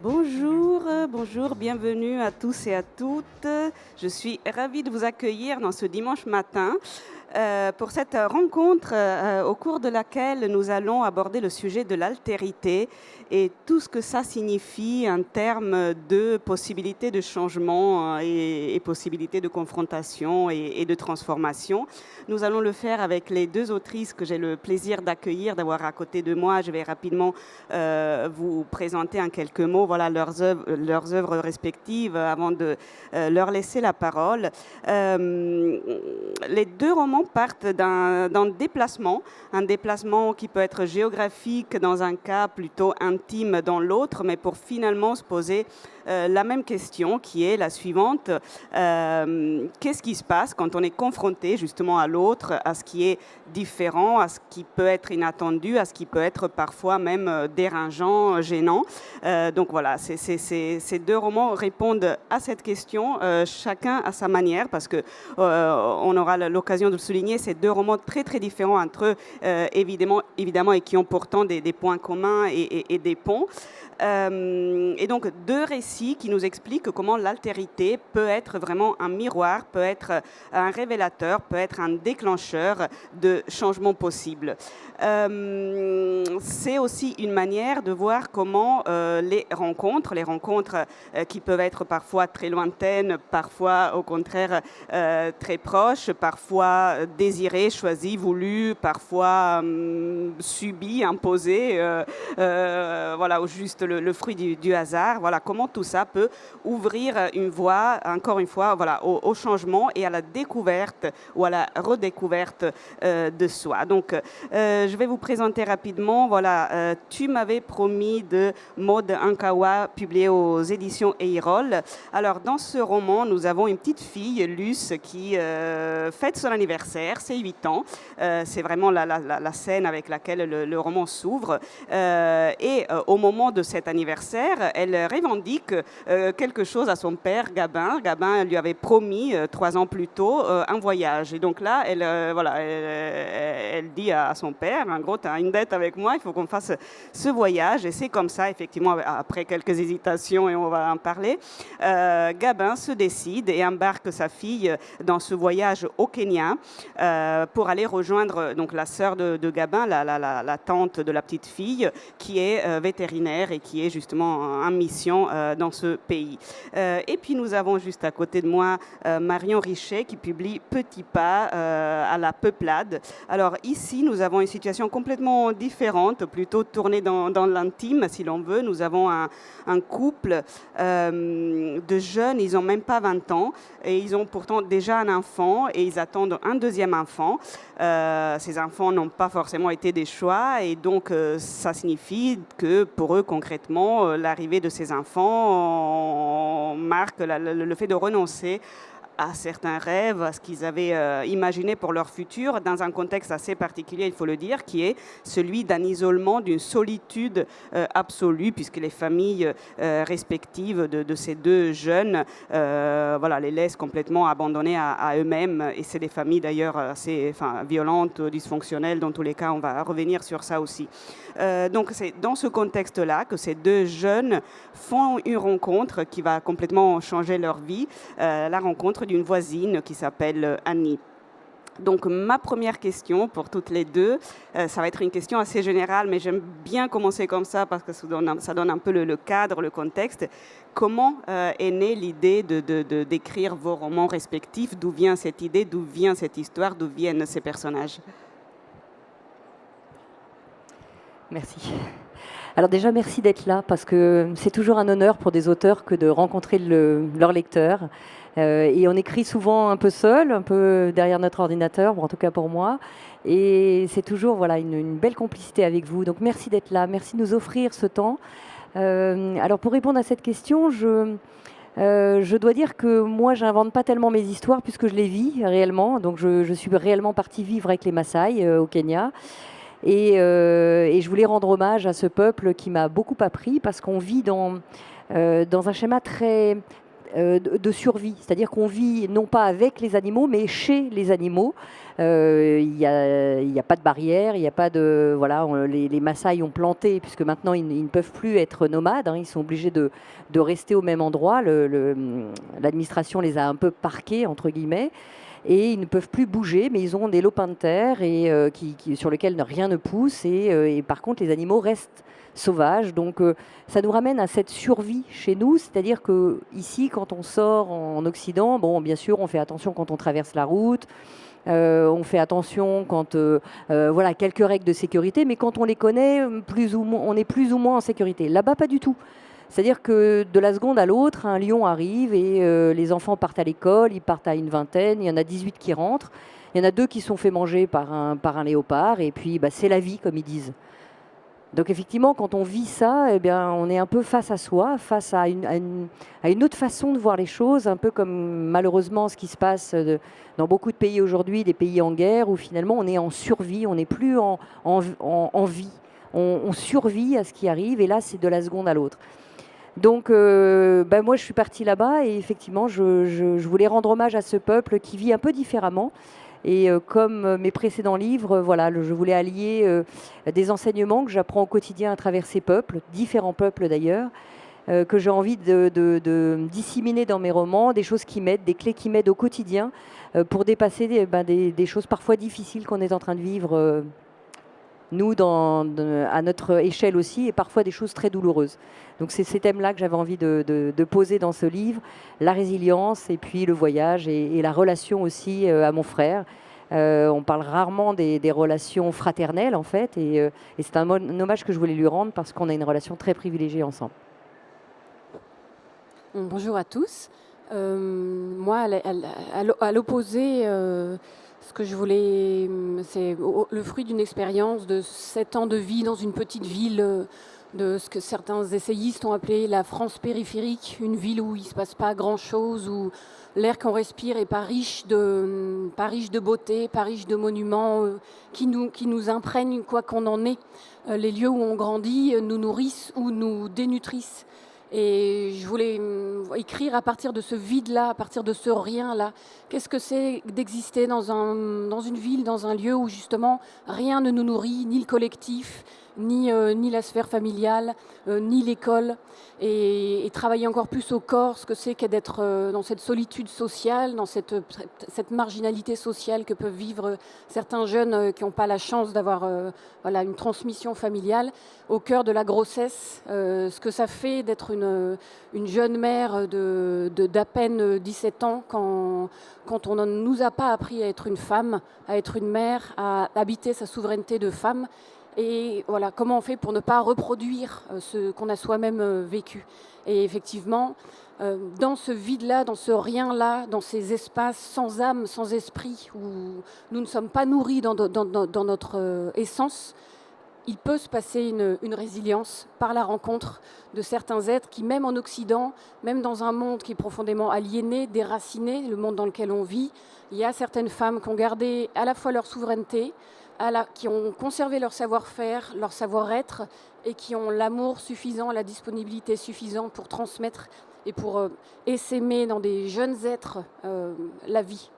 Bonjour, bienvenue à tous et à toutes. Je suis ravie de vous accueillir dans ce dimanche matin pour cette rencontre au cours de laquelle nous allons aborder le sujet de l'altérité et tout ce que ça signifie en termes de possibilités de changement et possibilités de confrontation et de transformation. Nous allons le faire avec les deux autrices que j'ai le plaisir d'accueillir, d'avoir à côté de moi. Je vais rapidement vous présenter en quelques mots leurs œuvres respectives avant de leur laisser la parole. Les deux romans partent d'un déplacement, un déplacement qui peut être géographique dans un cas, plutôt intime dans l'autre, mais pour finalement se poser la même question qui est la suivante. Qu'est-ce qui se passe quand on est confronté justement à l'autre, à ce qui est différent, à ce qui peut être inattendu, à ce qui peut être parfois même dérangeant, gênant. Donc voilà, ces deux romans répondent à cette question, chacun à sa manière, parce que on aura l'occasion de le souligner, ces deux romans très très différents entre eux, évidemment, et qui ont pourtant des points communs et des ponts. Et donc deux récits qui nous expliquent comment l'altérité peut être vraiment un miroir, peut être un révélateur, peut être un déclencheur de changements possibles. C'est aussi une manière de voir comment les rencontres qui peuvent être parfois très lointaines, parfois au contraire très proches, parfois désirées, choisies, voulues, parfois subies, imposées, ou juste le fruit du hasard. Voilà, comment tout ça peut ouvrir une voie, encore une fois, au changement et à la découverte ou à la redécouverte de soi. Donc, je vais vous présenter rapidement. Tu m'avais promis de Maud Ankawa, publié aux éditions Eirol. Alors, dans ce roman, nous avons une petite fille, Luce, qui fête son anniversaire, c'est 8 ans. C'est vraiment la scène avec laquelle le roman s'ouvre. Et au moment de cet anniversaire, elle revendique quelque chose à son père, Gabin. Gabin lui avait promis 3 ans plus tôt un voyage. Et donc là, elle dit à son père, en gros, tu as une dette avec moi, il faut qu'on fasse ce voyage. Et c'est comme ça, effectivement, après quelques hésitations, et on va en parler, Gabin se décide et embarque sa fille dans ce voyage au Kenya pour aller rejoindre donc, la sœur de Gabin, la tante de la petite fille, qui est vétérinaire et qui est justement en mission dans ce pays. Et puis nous avons juste à côté de moi Marion Richet qui publie Petit pas à la peuplade. Alors ici, nous avons une situation complètement différente, plutôt tournée dans l'intime, si l'on veut. Nous avons un couple de jeunes, ils n'ont même pas 20 ans, et ils ont pourtant déjà un enfant, et ils attendent un deuxième enfant. Ces enfants n'ont pas forcément été des choix, et donc ça signifie que pour eux, concrètement, l'arrivée de ces enfants marque le fait de renoncer à certains rêves, à ce qu'ils avaient imaginé pour leur futur, dans un contexte assez particulier, il faut le dire, qui est celui d'un isolement, d'une solitude absolue, puisque les familles respectives de ces deux jeunes les laissent complètement abandonnés à eux-mêmes. Et c'est des familles d'ailleurs assez violentes, dysfonctionnelles, dans tous les cas, on va revenir sur ça aussi. Donc c'est dans ce contexte-là que ces deux jeunes font une rencontre qui va complètement changer leur vie, la rencontre d'une voisine qui s'appelle Annie. Donc ma première question pour toutes les deux, ça va être une question assez générale, mais j'aime bien commencer comme ça parce que ça donne un peu le cadre, le contexte. Comment est née l'idée d'écrire vos romans respectifs? D'où vient cette idée? D'où vient cette histoire? D'où viennent ces personnages? Merci. Alors déjà, merci d'être là, parce que c'est toujours un honneur pour des auteurs que de rencontrer leurs lecteurs. Et on écrit souvent un peu seul, un peu derrière notre ordinateur, bon, en tout cas pour moi. Et c'est toujours une belle complicité avec vous. Donc merci d'être là, merci de nous offrir ce temps. Alors pour répondre à cette question, je dois dire que moi, j'invente pas tellement mes histoires puisque je les vis réellement. Donc je suis réellement partie vivre avec les Maasai au Kenya. Et je voulais rendre hommage à ce peuple qui m'a beaucoup appris, parce qu'on vit dans un schéma très de survie, c'est-à-dire qu'on vit non pas avec les animaux, mais chez les animaux. Il n'y a pas de barrière, il n'y a pas de... Voilà, les Maasai ont planté, puisque maintenant ils ne peuvent plus être nomades, hein, ils sont obligés de rester au même endroit. L'administration les a un peu parqués, entre guillemets, et ils ne peuvent plus bouger, mais ils ont des lopins de terre et, sur lesquels rien ne pousse, et par contre les animaux restent sauvages. Donc ça nous ramène à cette survie chez nous, c'est-à-dire que ici, quand on sort en Occident, bon, bien sûr, on fait attention quand on traverse la route, on fait attention quand, voilà, quelques règles de sécurité, mais quand on les connaît, on est plus ou moins en sécurité. Là-bas, pas du tout. C'est-à-dire que de la seconde à l'autre, un lion arrive et les enfants partent à l'école, ils partent à une vingtaine, il y en a 18 qui rentrent, il y en a 2 qui sont fait manger par un léopard, et puis c'est la vie, comme ils disent. Donc effectivement, quand on vit ça, eh bien, on est un peu face à soi, face à une autre façon de voir les choses, un peu comme malheureusement ce qui se passe dans beaucoup de pays aujourd'hui, des pays en guerre, où finalement on est en survie, on n'est plus en vie. On survit à ce qui arrive, et là c'est de la seconde à l'autre. Donc moi je suis partie là-bas, et effectivement je voulais rendre hommage à ce peuple qui vit un peu différemment. Et comme mes précédents livres, voilà, je voulais allier des enseignements que j'apprends au quotidien à travers ces peuples, différents peuples d'ailleurs, que j'ai envie de disséminer dans mes romans, des choses qui m'aident, des clés qui m'aident au quotidien pour dépasser des choses parfois difficiles qu'on est en train de vivre, nous, à notre échelle aussi, et parfois des choses très douloureuses. Donc c'est ces thèmes-là que j'avais envie de poser dans ce livre, la résilience, et puis le voyage, et la relation aussi à mon frère. On parle rarement des relations fraternelles, en fait, et c'est un hommage que je voulais lui rendre, parce qu'on a une relation très privilégiée ensemble. Bonjour à tous. Moi, à l'opposé, ce que je voulais, c'est le fruit d'une expérience de 7 ans de vie dans une petite ville, de ce que certains essayistes ont appelé la France périphérique, une ville où il ne se passe pas grand-chose, où l'air qu'on respire n'est pas riche de beauté, pas riche de monuments qui nous imprègnent quoi qu'on en ait. Les lieux où on grandit nous nourrissent ou nous dénutrissent. Et je voulais écrire à partir de ce vide-là, à partir de ce rien-là. Qu'est-ce que c'est d'exister dans une ville, dans un lieu où justement rien ne nous nourrit, ni le collectif, ni la sphère familiale, ni l'école, et travailler encore plus au corps, ce que c'est que d'être dans cette solitude sociale, dans cette marginalité sociale que peuvent vivre certains jeunes qui n'ont pas la chance d'avoir une transmission familiale, au cœur de la grossesse, ce que ça fait d'être une jeune mère d'à peine 17 ans quand on ne nous a pas appris à être une femme, à être une mère, à habiter sa souveraineté de femme. Et voilà, comment on fait pour ne pas reproduire ce qu'on a soi-même vécu. Et effectivement, dans ce vide-là, dans ce rien-là, dans ces espaces sans âme, sans esprit, où nous ne sommes pas nourris dans notre essence, il peut se passer une résilience par la rencontre de certains êtres qui, même en Occident, même dans un monde qui est profondément aliéné, déraciné, le monde dans lequel on vit, il y a certaines femmes qui ont gardé à la fois leur souveraineté, qui ont conservé leur savoir-faire, leur savoir-être, et qui ont l'amour suffisant, la disponibilité suffisante pour transmettre et pour essaimer dans des jeunes êtres la vie.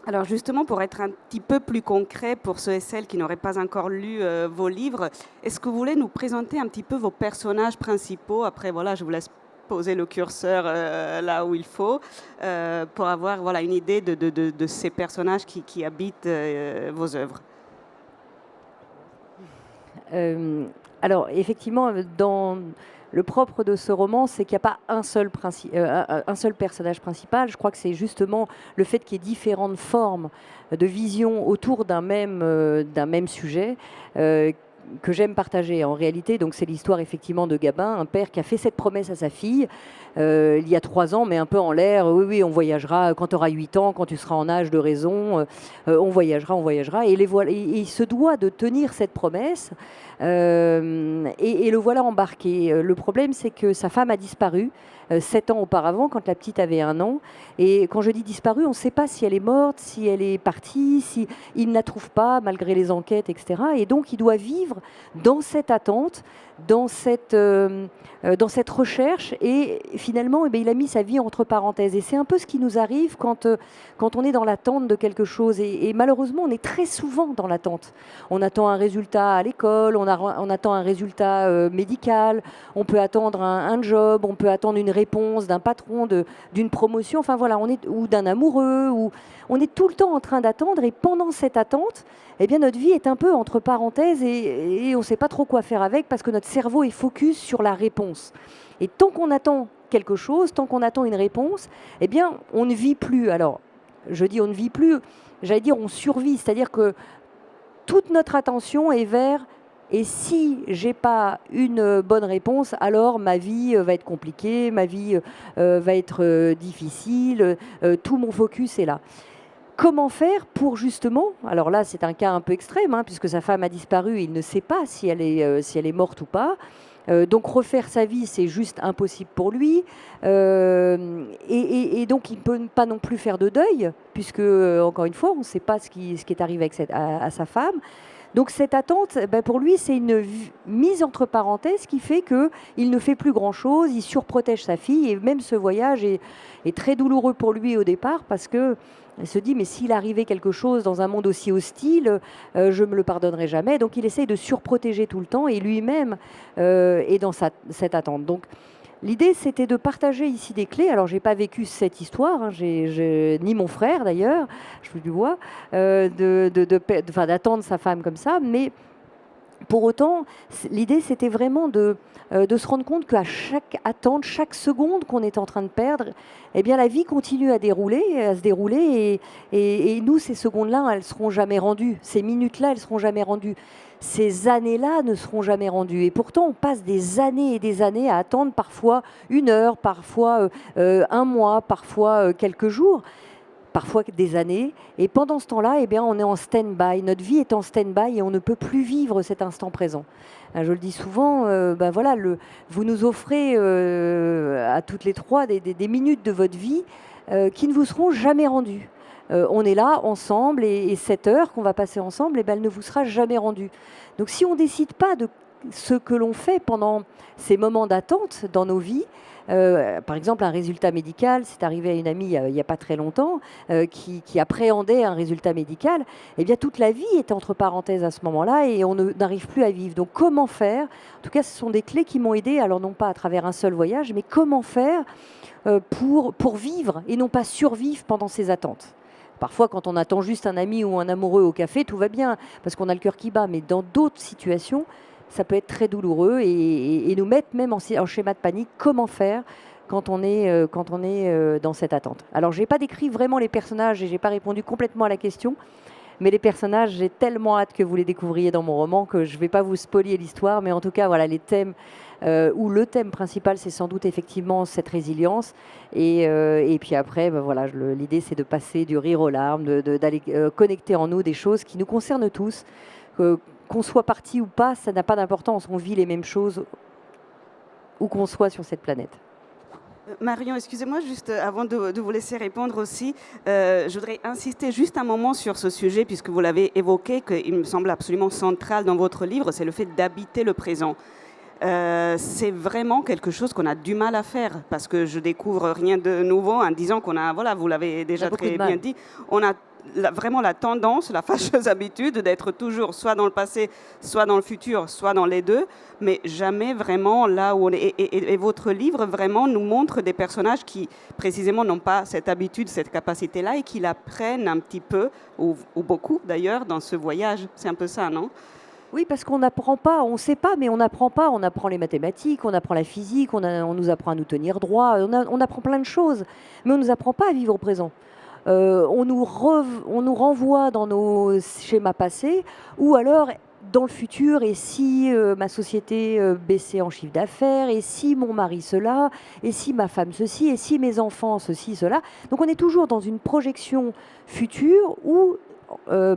Alors justement, pour être un petit peu plus concret pour ceux et celles qui n'auraient pas encore lu vos livres, est-ce que vous voulez nous présenter un petit peu vos personnages principaux? Après, voilà, je vous laisse poser le curseur là où il faut pour avoir une idée de ces personnages qui habitent vos œuvres. Alors, effectivement, dans le propre de ce roman, c'est qu'il n'y a pas un seul personnage principal. Je crois que c'est justement le fait qu'il y ait différentes formes de vision autour d'un même sujet que j'aime partager. En réalité, donc c'est l'histoire effectivement de Gabin, un père qui a fait cette promesse à sa fille il y a 3 ans, mais un peu en l'air. Oui, on voyagera quand tu auras 8 ans, quand tu seras en âge de raison, on voyagera. Et il se doit de tenir cette promesse. Et le voilà embarqué. Le problème, c'est que sa femme a disparu 7 ans auparavant, quand la petite avait 1 an. Et quand je dis disparue, on ne sait pas si elle est morte, si elle est partie, si il ne la trouve pas, malgré les enquêtes, etc. Et donc, il doit vivre dans cette attente dans cette recherche et finalement il a mis sa vie entre parenthèses. Et c'est un peu ce qui nous arrive quand on est dans l'attente de quelque chose. Et malheureusement, on est très souvent dans l'attente. On attend un résultat à l'école, on attend un résultat médical, on peut attendre un job, on peut attendre une réponse d'un patron, d'une promotion, enfin voilà, ou d'un amoureux, ou on est tout le temps en train d'attendre. Et pendant cette attente, eh bien, notre vie est un peu entre parenthèses et on ne sait pas trop quoi faire avec parce que notre cerveau est focus sur la réponse. Et tant qu'on attend quelque chose, tant qu'on attend une réponse, eh bien, on ne vit plus. Alors, je dis on ne vit plus, j'allais dire on survit, c'est-à-dire que toute notre attention est vers et si j'ai pas une bonne réponse, alors ma vie va être compliquée, ma vie va être difficile, tout mon focus est là. Comment faire pour justement, alors là c'est un cas un peu extrême, puisque sa femme a disparu, il ne sait pas si elle est morte ou pas, donc refaire sa vie c'est juste impossible pour lui, et donc il ne peut pas non plus faire de deuil, puisque encore une fois on ne sait pas ce qui est arrivé avec à sa femme. Donc cette attente, pour lui, c'est une mise entre parenthèses qui fait qu'il ne fait plus grand-chose, il surprotège sa fille, et même ce voyage est très douloureux pour lui au départ, parce qu'il se dit, mais s'il arrivait quelque chose dans un monde aussi hostile, je ne me le pardonnerai jamais. Donc il essaye de surprotéger tout le temps, et lui-même est dans cette attente. Donc l'idée, c'était de partager ici des clés. Alors, je n'ai pas vécu cette histoire, ni mon frère d'ailleurs, je vous du vois, d'attendre sa femme comme ça. Mais pour autant, l'idée, c'était vraiment de se rendre compte qu'à chaque attente, chaque seconde qu'on est en train de perdre, eh bien, la vie continue à se dérouler. Et nous, ces secondes-là, elles ne seront jamais rendues. Ces minutes-là, elles ne seront jamais rendues. Ces années-là ne seront jamais rendues. Et pourtant, on passe des années et des années à attendre parfois 1 heure, parfois 1 mois, parfois quelques jours, parfois des années. Et pendant ce temps-là, eh bien, on est en stand-by. Notre vie est en stand-by et on ne peut plus vivre cet instant présent. Je le dis souvent, voilà, vous nous offrez à toutes les trois des minutes de votre vie qui ne vous seront jamais rendues. On est là ensemble et cette heure qu'on va passer ensemble, elle ne vous sera jamais rendue. Donc si on ne décide pas de ce que l'on fait pendant ces moments d'attente dans nos vies, par exemple un résultat médical, c'est arrivé à une amie il n'y a pas très longtemps, qui appréhendait un résultat médical, eh bien toute la vie est entre parenthèses à ce moment-là et on n'arrive plus à vivre. Donc comment faire ? En tout cas, ce sont des clés qui m'ont aidée, alors non pas à travers un seul voyage, mais comment faire pour vivre et non pas survivre pendant ces attentes. Parfois, quand on attend juste un ami ou un amoureux au café, tout va bien, parce qu'on a le cœur qui bat. Mais dans d'autres situations, ça peut être très douloureux et nous mettre même en schéma de panique. Comment faire quand on est dans cette attente ? Alors, je n'ai pas décrit vraiment les personnages et je n'ai pas répondu complètement à la question. Mais les personnages, j'ai tellement hâte que vous les découvriez dans mon roman que je ne vais pas vous spolier l'histoire. Mais en tout cas, voilà, les thèmes, où le thème principal, c'est sans doute effectivement cette résilience. Et puis après, voilà, l'idée, c'est de passer du rire aux larmes, d'aller connecter en nous des choses qui nous concernent tous. Qu'on soit parti ou pas, ça n'a pas d'importance. On vit les mêmes choses où qu'on soit sur cette planète. Marion, excusez-moi, juste avant de vous laisser répondre aussi, je voudrais insister juste un moment sur ce sujet, puisque vous l'avez évoqué, qu'il me semble absolument central dans votre livre, c'est le fait d'habiter le présent. C'est vraiment quelque chose qu'on a du mal à faire, parce que je découvre rien de nouveau en disant qu'on a, voilà, vous l'avez déjà très bien dit, on a vraiment la tendance, la fâcheuse habitude d'être toujours soit dans le passé, soit dans le futur, soit dans les deux, mais jamais vraiment là où on est. Et votre livre vraiment nous montre des personnages qui précisément n'ont pas cette habitude, cette capacité-là, et qui l'apprennent un petit peu, ou beaucoup d'ailleurs, dans ce voyage. C'est un peu ça, non ? Oui, parce qu'on n'apprend pas, on ne sait pas, mais on n'apprend pas. On apprend les mathématiques, on apprend la physique, on nous apprend à nous tenir droit, on apprend plein de choses, mais on ne nous apprend pas à vivre au présent. On nous renvoie dans nos schémas passés, ou alors dans le futur, et si ma société baissait en chiffre d'affaires, et si mon mari cela, et si ma femme ceci, et si mes enfants ceci, cela. Donc on est toujours dans une projection future ou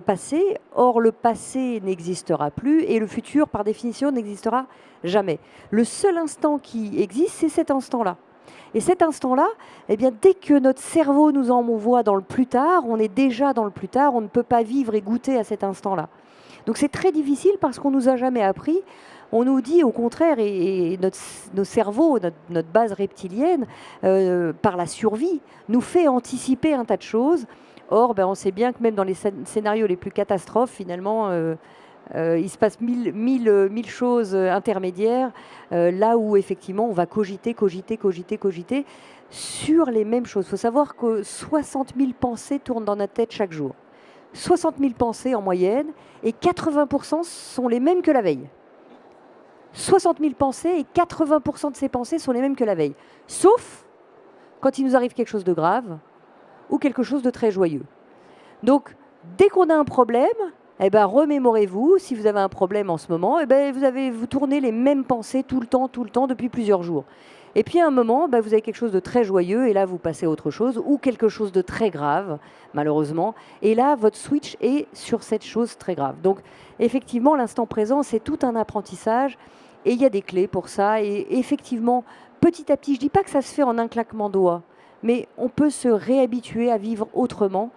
passé. Or, le passé n'existera plus, et le futur, par définition, n'existera jamais. Le seul instant qui existe, c'est cet instant-là. Et cet instant-là, eh bien, dès que notre cerveau nous envoie dans le plus tard, on est déjà dans le plus tard, on ne peut pas vivre et goûter à cet instant-là. Donc c'est très difficile parce qu'on ne nous a jamais appris On nous dit au contraire, et nos cerveaux, notre base reptilienne, par la survie, nous fait anticiper un tas de choses. Or, on sait bien que même dans les scénarios les plus catastrophes, finalement, il se passe mille choses intermédiaires, là où effectivement on va cogiter sur les mêmes choses. Il faut savoir que 60 000 pensées tournent dans notre tête chaque jour. 60 000 pensées en moyenne, et 80% sont les mêmes que la veille. 60 000 pensées, et 80% de ces pensées sont les mêmes que la veille. Sauf quand il nous arrive quelque chose de grave ou quelque chose de très joyeux. Donc, dès qu'on a un problème, remémorez-vous, si vous avez un problème en ce moment, vous tournez les mêmes pensées tout le temps, depuis plusieurs jours. Et puis à un moment, vous avez quelque chose de très joyeux, et là vous passez à autre chose, ou quelque chose de très grave, malheureusement, et là votre switch est sur cette chose très grave. Donc effectivement, l'instant présent, c'est tout un apprentissage, et il y a des clés pour ça, et effectivement, petit à petit, je ne dis pas que ça se fait en un claquement de doigts, mais on peut se réhabituer à vivre autrement,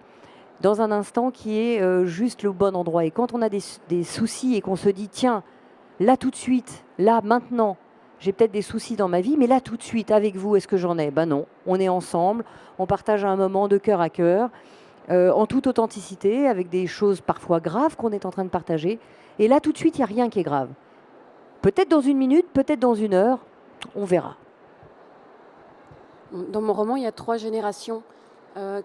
dans un instant qui est juste le bon endroit. Et quand on a des soucis et qu'on se dit, tiens, là tout de suite, là maintenant, j'ai peut-être des soucis dans ma vie, mais là tout de suite, avec vous, est-ce que j'en ai ? Non, on est ensemble, on partage un moment de cœur à cœur, en toute authenticité, avec des choses parfois graves qu'on est en train de partager. Et là tout de suite, il n'y a rien qui est grave. Peut-être dans une minute, peut-être dans une heure, on verra. Dans mon roman, il y a 3 générations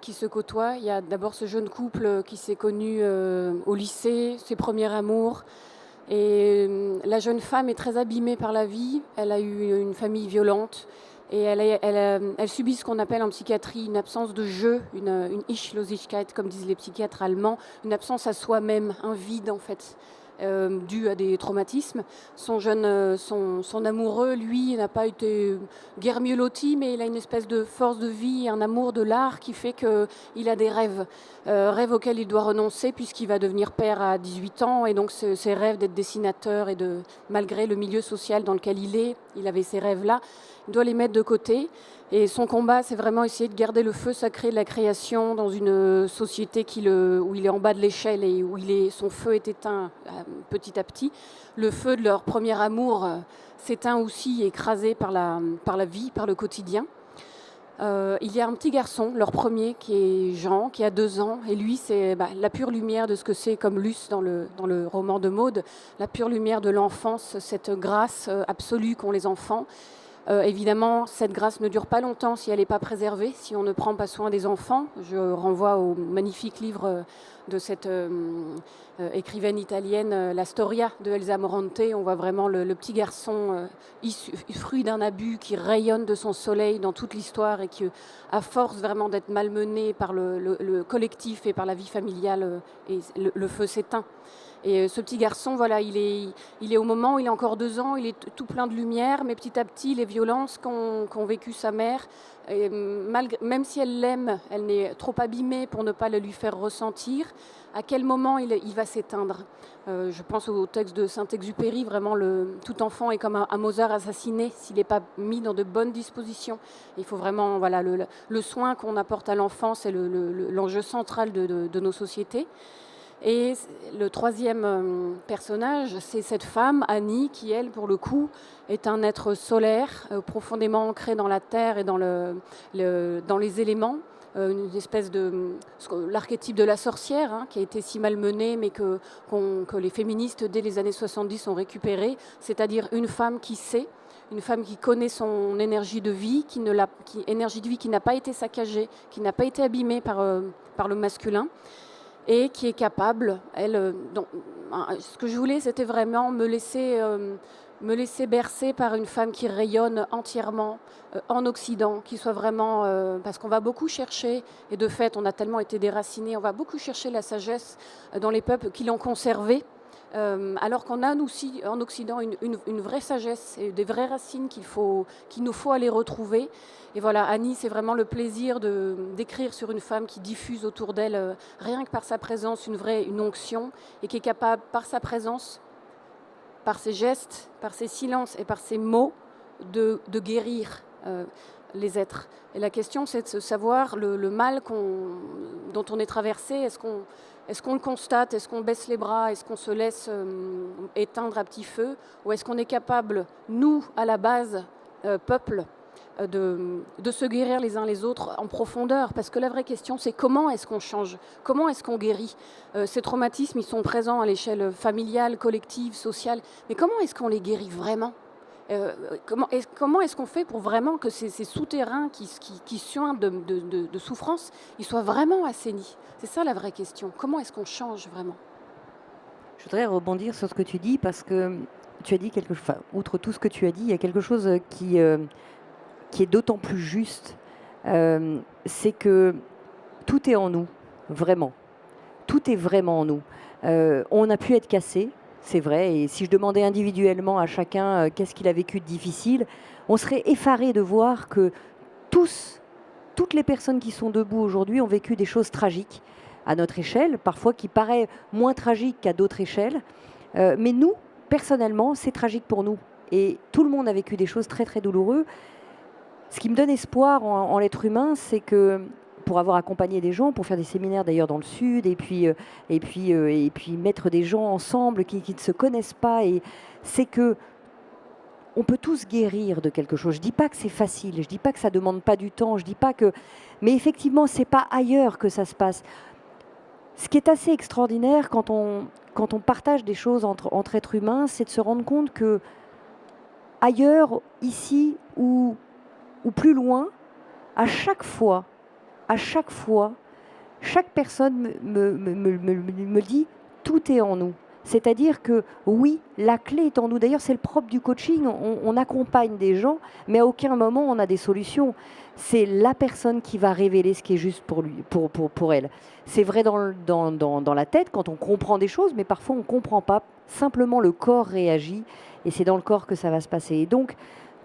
qui se côtoient. Il y a d'abord ce jeune couple qui s'est connu au lycée, ses premiers amours. Et la jeune femme est très abîmée par la vie. Elle a eu une famille violente. Et elle subit ce qu'on appelle en psychiatrie une absence de jeu, une Ich-Losigkeit, comme disent les psychiatres allemands, une absence à soi-même, un vide en fait. Dû à des traumatismes. Son amoureux, lui, n'a pas été guère mieux loti, mais il a une espèce de force de vie, un amour de l'art qui fait qu'il a des rêves, rêves auxquels il doit renoncer puisqu'il va devenir père à 18 ans. Et donc ses rêves d'être dessinateur, et malgré le milieu social dans lequel il avait ces rêves-là, il doit les mettre de côté. Et son combat, c'est vraiment essayer de garder le feu sacré de la création dans une société où il est en bas de l'échelle et où son feu est éteint petit à petit. Le feu de leur premier amour s'éteint aussi, écrasé par la vie, par le quotidien. Il y a un petit garçon, leur premier, qui est Jean, qui a 2 ans. Et lui, c'est la pure lumière de ce que c'est comme Luce dans le roman de Maud, la pure lumière de l'enfance, cette grâce absolue qu'ont les enfants. Évidemment, cette grâce ne dure pas longtemps si elle n'est pas préservée, si on ne prend pas soin des enfants. Je renvoie au magnifique livre de cette écrivaine italienne, La Storia de Elsa Morante. On voit vraiment le petit garçon fruit d'un abus qui rayonne de son soleil dans toute l'histoire et qui, à force vraiment d'être malmené par le collectif et par la vie familiale, et le feu s'éteint. Et ce petit garçon, voilà, il est au moment où il a encore 2 ans, il est tout plein de lumière, mais petit à petit, les violences qu'ont vécu sa mère, et même si elle l'aime, elle n'est trop abîmée pour ne pas le lui faire ressentir. À quel moment il va s'éteindre ? Je pense au texte de Saint-Exupéry, vraiment, tout enfant est comme un Mozart assassiné s'il n'est pas mis dans de bonnes dispositions. Il faut vraiment, voilà, le soin qu'on apporte à l'enfant, c'est l'enjeu central de nos sociétés. Et le 3e personnage, c'est cette femme, Annie, qui, elle, pour le coup, est un être solaire, profondément ancré dans la terre et dans les éléments. Une espèce l'archétype de la sorcière, qui a été si malmenée, mais que les féministes, dès les années 70, ont récupéré. C'est-à-dire une femme qui sait, une femme qui connaît son énergie de vie, énergie de vie qui n'a pas été saccagée, qui n'a pas été abîmée par le masculin, et qui est capable, ce que je voulais, c'était vraiment me laisser bercer par une femme qui rayonne entièrement en Occident, qui soit vraiment, parce qu'on va beaucoup chercher, et de fait, on a tellement été déracinés, on va beaucoup chercher la sagesse dans les peuples qui l'ont conservée, alors qu'on a, nous aussi, en Occident, une vraie sagesse et des vraies racines qu'il nous faut aller retrouver. Et voilà, Annie, c'est vraiment le plaisir d'écrire sur une femme qui diffuse autour d'elle, rien que par sa présence, une onction, et qui est capable, par sa présence, par ses gestes, par ses silences et par ses mots, de guérir les êtres. Et la question, c'est de savoir le mal dont on est traversé. Est-ce qu'on le constate? Est-ce qu'on baisse les bras? Est-ce qu'on se laisse éteindre à petit feu? Ou est-ce qu'on est capable, nous, à la base, peuple, de se guérir les uns les autres en profondeur? Parce que la vraie question, c'est comment est-ce qu'on change? Comment est-ce qu'on guérit? Ces traumatismes, ils sont présents à l'échelle familiale, collective, sociale. Mais comment est-ce qu'on les guérit vraiment? Comment est-ce qu'on fait pour vraiment que ces souterrains qui suintent de souffrance, ils soient vraiment assainis? C'est ça la vraie question. Comment est-ce qu'on change vraiment? Je voudrais rebondir sur ce que tu dis parce que tu as dit quelque chose, enfin, outre tout ce que tu as dit, il y a quelque chose qui est d'autant plus juste. C'est que tout est en nous, vraiment. Tout est vraiment en nous. On a pu être cassé, c'est vrai, et si je demandais individuellement à chacun qu'est-ce qu'il a vécu de difficile, on serait effaré de voir que toutes les personnes qui sont debout aujourd'hui ont vécu des choses tragiques à notre échelle, parfois qui paraît moins tragiques qu'à d'autres échelles. Mais nous, personnellement, c'est tragique pour nous. Et tout le monde a vécu des choses très très douloureuses. Ce qui me donne espoir en l'être humain, c'est que pour avoir accompagné des gens, pour faire des séminaires d'ailleurs dans le Sud, et puis mettre des gens ensemble qui ne se connaissent pas, et c'est que on peut tous guérir de quelque chose. Je ne dis pas que c'est facile, je ne dis pas que ça ne demande pas du temps, je dis pas que... Mais effectivement, ce n'est pas ailleurs que ça se passe. Ce qui est assez extraordinaire quand on partage des choses entre êtres humains, c'est de se rendre compte que ailleurs, ici ou plus loin, à chaque fois, chaque personne me dit tout est en nous. C'est-à-dire que oui, la clé est en nous. D'ailleurs, c'est le propre du coaching. On accompagne des gens, mais à aucun moment on a des solutions. C'est la personne qui va révéler ce qui est juste pour elle. C'est vrai dans la tête quand on comprend des choses, mais parfois on ne comprend pas. Simplement, le corps réagit et c'est dans le corps que ça va se passer. Et donc,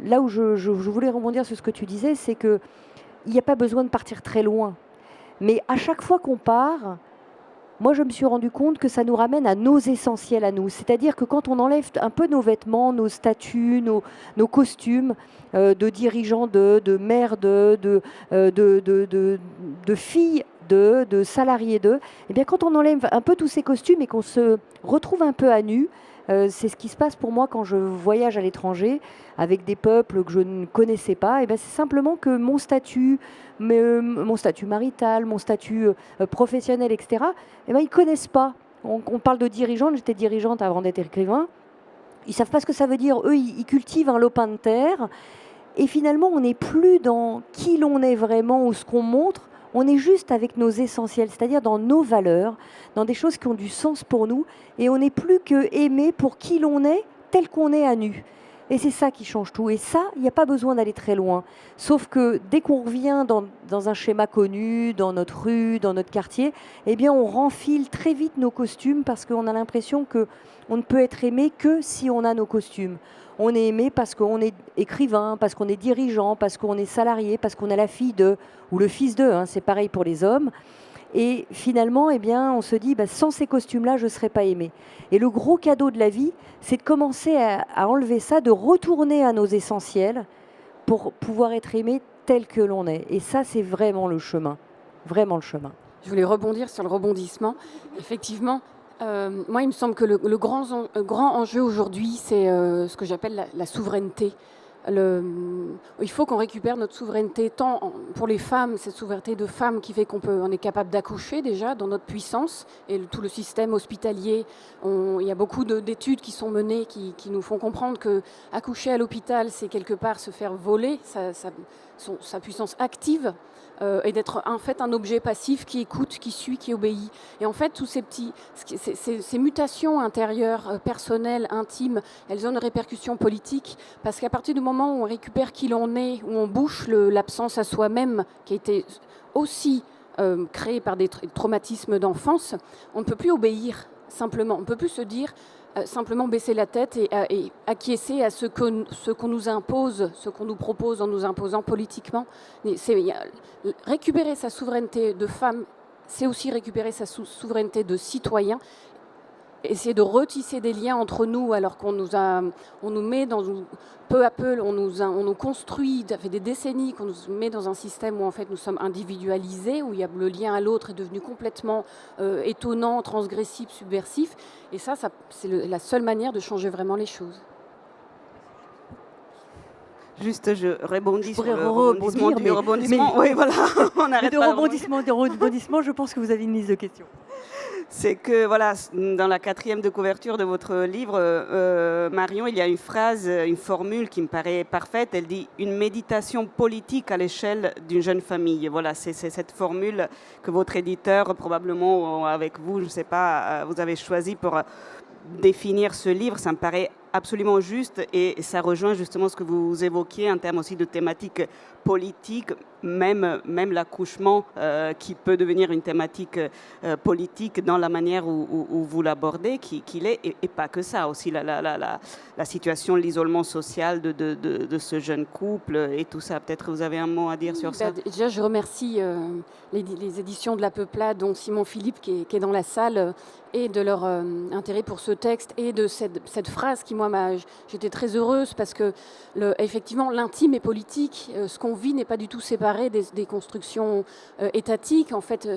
là où je voulais rebondir sur ce que tu disais, c'est qu'il n'y a pas besoin de partir très loin. Mais à chaque fois qu'on part, moi, je me suis rendu compte que ça nous ramène à nos essentiels à nous. C'est-à-dire que quand on enlève un peu nos vêtements, nos statuts, nos costumes de dirigeants, de mères, de filles, de salariés, eh bien, quand on enlève un peu tous ces costumes et qu'on se retrouve un peu à nu, c'est ce qui se passe pour moi quand je voyage à l'étranger avec des peuples que je ne connaissais pas. Et bien, c'est simplement que mon statut marital, mon statut professionnel, etc., eh bien, ils ne connaissent pas. On parle de dirigeante, j'étais dirigeante avant d'être écrivain. Ils ne savent pas ce que ça veut dire. Eux, ils cultivent un lopin de terre. Et finalement, on n'est plus dans qui l'on est vraiment ou ce qu'on montre. On est juste avec nos essentiels, c'est-à-dire dans nos valeurs, dans des choses qui ont du sens pour nous. Et on n'est plus que aimé pour qui l'on est, tel qu'on est à nu. Et c'est ça qui change tout. Et ça, il n'y a pas besoin d'aller très loin. Sauf que dès qu'on revient dans un schéma connu, dans notre rue, dans notre quartier, eh bien, on renfile très vite nos costumes parce qu'on a l'impression qu'on ne peut être aimé que si on a nos costumes. On est aimé parce qu'on est écrivain, parce qu'on est dirigeant, parce qu'on est salarié, parce qu'on a la fille de, ou le fils de, hein, c'est pareil pour les hommes. Et finalement, eh bien, on se dit, sans ces costumes-là, je ne serais pas aimé. Et le gros cadeau de la vie, c'est de commencer à enlever ça, de retourner à nos essentiels pour pouvoir être aimé tel que l'on est. Et ça, c'est vraiment le chemin. Vraiment le chemin. Je voulais rebondir sur le rebondissement. Effectivement, moi, il me semble que le grand enjeu aujourd'hui, c'est ce que j'appelle la souveraineté. Il faut qu'on récupère notre souveraineté, tant pour les femmes, cette souveraineté de femmes qui fait on est capable d'accoucher déjà dans notre puissance, et tout le système hospitalier. Il y a beaucoup d'études qui sont menées qui nous font comprendre que accoucher à l'hôpital, c'est quelque part se faire voler sa puissance active. Et d'être en fait un objet passif qui écoute, qui suit, qui obéit. Et en fait, tous ces mutations intérieures, personnelles, intimes, elles ont une répercussion politique, parce qu'à partir du moment où on récupère qui l'on est, où on bouche l'absence à soi-même, qui a été aussi créée par des traumatismes d'enfance, on ne peut plus obéir, simplement. On ne peut plus se dire... simplement baisser la tête et acquiescer à ce qu'on nous impose, ce qu'on nous propose en nous imposant politiquement. Récupérer sa souveraineté de femme, c'est aussi récupérer sa souveraineté de citoyen. essayer de retisser des liens entre nous, alors qu'on nous met dans peu à peu, on nous construit, ça fait des décennies qu'on nous met dans un système où en fait nous sommes individualisés, où le lien à l'autre est devenu complètement étonnant, transgressif, subversif. Et ça c'est la seule manière de changer vraiment les choses. Juste, je rebondis sur le rebondir, rebondissement. Oui, voilà, on arrête de rebondissement, je pense que vous avez une liste de questions. C'est que, voilà, dans la 4e de couverture de votre livre, Marion, il y a une phrase, une formule qui me paraît parfaite. Elle dit « une méditation politique à l'échelle d'une jeune famille ». Voilà, c'est cette formule que votre éditeur, probablement avec vous, je ne sais pas, vous avez choisi pour définir ce livre. Ça me paraît absolument juste et ça rejoint justement ce que vous évoquiez en termes aussi de thématiques politiques, même l'accouchement qui peut devenir une thématique politique dans la manière où vous l'abordez, qu'il est, et pas que ça, aussi la situation, l'isolement social de ce jeune couple et tout ça. Peut-être que vous avez un mot à dire sur ça. Déjà, je remercie les éditions de La Peuplade, dont Simon Philippe qui est dans la salle, et de leur intérêt pour ce texte et de cette phrase qui, moi, j'étais très heureuse parce que, effectivement, l'intime est politique. Ce qu'on vit n'est pas du tout séparé des constructions étatiques. En fait,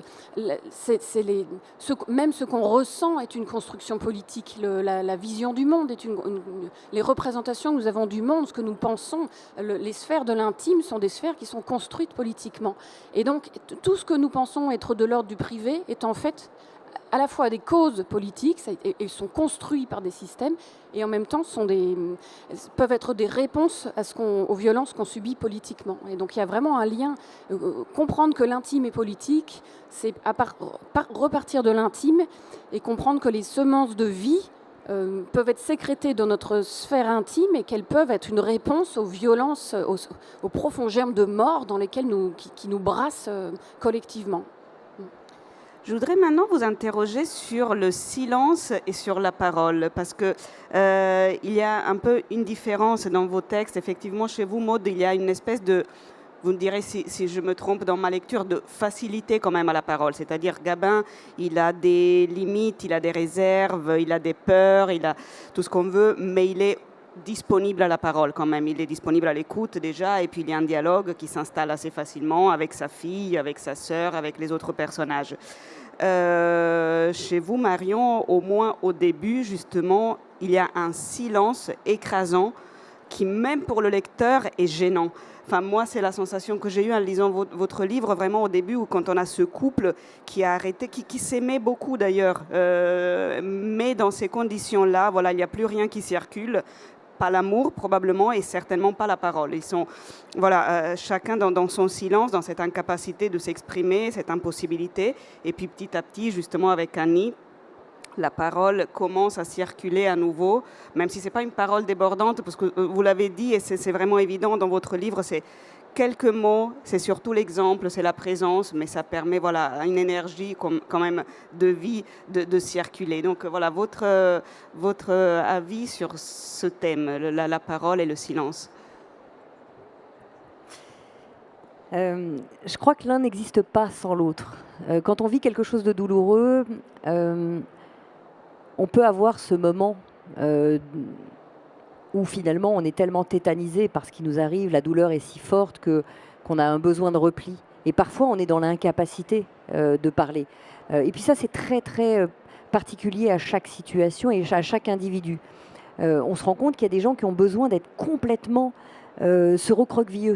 même ce qu'on ressent est une construction politique. La vision du monde est les représentations que nous avons du monde, ce que nous pensons, les sphères de l'intime sont des sphères qui sont construites politiquement. Et donc, tout ce que nous pensons être de l'ordre du privé est en fait à la fois des causes politiques et sont construits par des systèmes, et en même temps peuvent être des réponses aux violences qu'on subit politiquement. Et donc il y a vraiment un lien. Comprendre que l'intime est politique, c'est repartir de l'intime et comprendre que les semences de vie peuvent être sécrétées dans notre sphère intime et qu'elles peuvent être une réponse aux violences, aux profonds germes de mort dans lesquels qui nous brassent collectivement. Je voudrais maintenant vous interroger sur le silence et sur la parole, parce que il y a un peu une différence dans vos textes. Effectivement, chez vous, Maud, il y a une espèce de, vous me direz si je me trompe dans ma lecture, de facilité quand même à la parole. C'est-à-dire Gabin, il a des limites, il a des réserves, il a des peurs, il a tout ce qu'on veut, mais il est disponible à la parole quand même. Il est disponible à l'écoute déjà, et puis il y a un dialogue qui s'installe assez facilement avec sa fille, avec sa sœur, avec les autres personnages. Chez vous, Marion, au moins au début, justement, il y a un silence écrasant qui, même pour le lecteur, est gênant. Enfin, moi, c'est la sensation que j'ai eue en lisant votre livre, vraiment au début, où quand on a ce couple qui a arrêté, qui s'aimait beaucoup d'ailleurs, mais dans ces conditions-là, voilà, il n'y a plus rien qui circule. Pas l'amour probablement et certainement pas la parole. Ils sont chacun dans son silence, dans cette incapacité de s'exprimer, cette impossibilité. Et puis petit à petit, justement avec Annie, la parole commence à circuler à nouveau, même si ce n'est pas une parole débordante, parce que vous l'avez dit et c'est vraiment évident dans votre livre, c'est quelques mots, c'est surtout l'exemple, c'est la présence, mais ça permet à une énergie quand même de vie de circuler. Donc voilà, votre avis sur ce thème, la parole et le silence. Je crois que l'un n'existe pas sans l'autre. Quand on vit quelque chose de douloureux, on peut avoir ce moment où finalement on est tellement tétanisé par ce qui nous arrive, la douleur est si forte qu'on a un besoin de repli. Et parfois on est dans l'incapacité de parler. Et puis ça c'est très très particulier à chaque situation et à chaque individu. On se rend compte qu'il y a des gens qui ont besoin d'être complètement se recroqueviller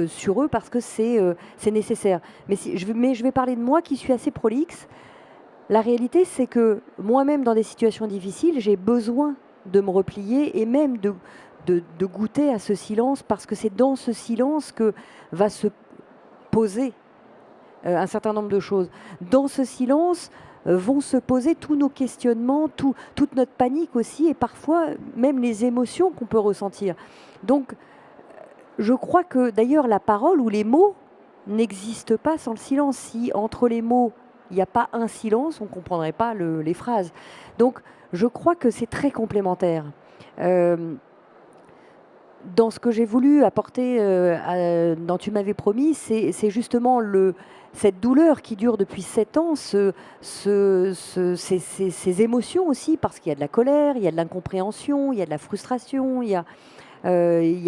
sur eux parce que c'est nécessaire. Mais je vais parler de moi qui suis assez prolixe. La réalité c'est que moi-même dans des situations difficiles, j'ai besoin de me replier et même de goûter à ce silence, parce que c'est dans ce silence que va se poser un certain nombre de choses. Dans ce silence vont se poser tous nos questionnements, toute notre panique aussi, et parfois même les émotions qu'on peut ressentir. Donc, je crois que d'ailleurs la parole ou les mots n'existent pas sans le silence. Si entre les mots, il n'y a pas un silence, on ne comprendrait pas les phrases. Donc, je crois que c'est très complémentaire. dans ce que j'ai voulu apporter dans Tu m'avais promis, c'est justement cette douleur qui dure depuis 7 ans, ces émotions aussi, parce qu'il y a de la colère, il y a de l'incompréhension, il y a de la frustration, il y a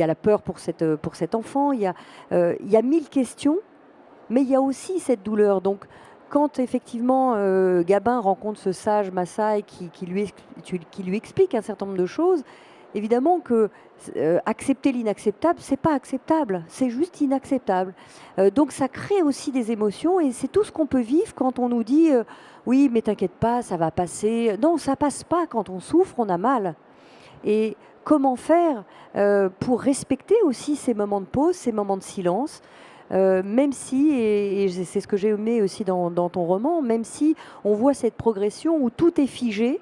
la peur pour cet enfant, il y a 1000 questions, mais il y a aussi cette douleur. Donc, quand effectivement Gabin rencontre ce sage Maasai qui lui explique un certain nombre de choses, évidemment que accepter l'inacceptable, c'est pas acceptable, c'est juste inacceptable. Donc ça crée aussi des émotions et c'est tout ce qu'on peut vivre quand on nous dit oui, mais t'inquiète pas, ça va passer. Non, ça passe pas. Quand on souffre, on a mal. Et comment faire pour respecter aussi ces moments de pause, ces moments de silence, même si, et c'est ce que j'ai aimé aussi dans ton roman, même si on voit cette progression où tout est figé,